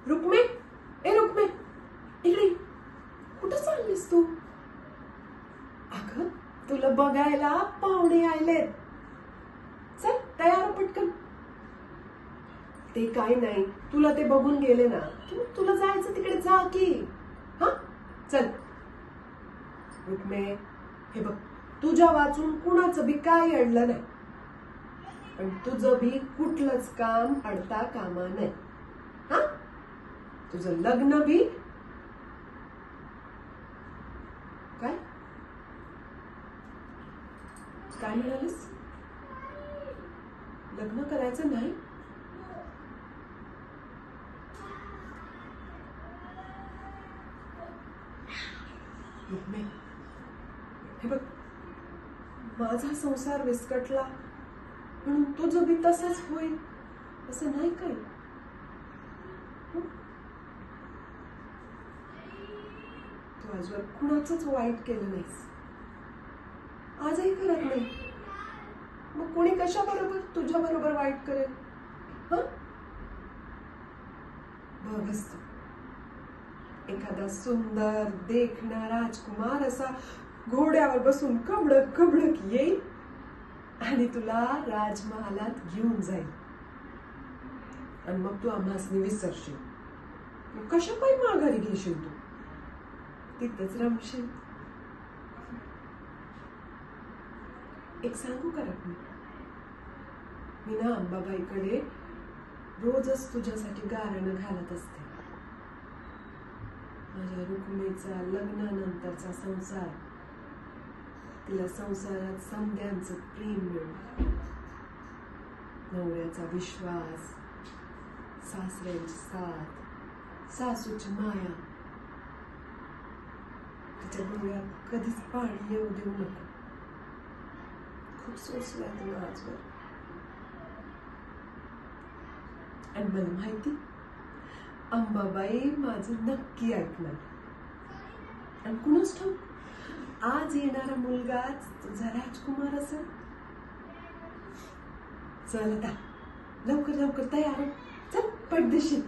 रुक्मे, ए रुक्मे, इकडे कुठं चाललीस तू? अगं तुला बघायला पाहुणे आलेत. चल तयार पटकन. ते काय नाही, तुला ते बघून गेले ना, तुला जायचं तिकडे जा की. हा चल. रुक्मे, हे बघ, तुझ्या वाचून कुणाचं बी काय अडलं नाही, पण तुझं बी कुठलंच काम अडता कामा नाही. हा, तुझं लग्न बी काय काय म्हणालीस? लग्न करायचं नाही? रुक्मे, हे बघ, माझा संसार विस्कटला म्हणून तुझं बी तसंच होईल असं नाही काय. तू आजवर कुणाचंच वाईट केलं नाहीस, आजही करत नाही. मग कोणी कशा बरोबर तुझ्या बरोबर वाईट करेल? हा, बघच तू, एखादा सुंदर देखणा राजकुमार असा घोड्यावर बसून कबडक कबडक येईल आणि तुला राजमहालात घेऊन जाईल, आणि मग तू आम्हासनी विसरशील. कशा पायी माघारी घेशील? तू तिथंच रमशील. एक सांगू का रत्नी, मी ना अंबाबाईकडे रोजच तुझ्यासाठी गारणं घालत असते. माझ्या रुक्मिणीचा लग्नानंतरचा संसार, तिला संसारात समध्यांचं प्रेम मिळो, नवऱ्याचा विश्वास, सासऱ्यांची साथ, सासूची माया, तिच्या डोळ्यात कधीच पाणी येऊ देऊ नको. खूप सोसलाय तुला आजवर, आणि मला माहिती, अंबाबाई माझं नक्की ऐकणार. आणि कुणाच ठाऊक, आज येणारा मुलगाच तुझा राजकुमार असेल. चल आता लवकर लवकर तयार हो, चल पटदिशी.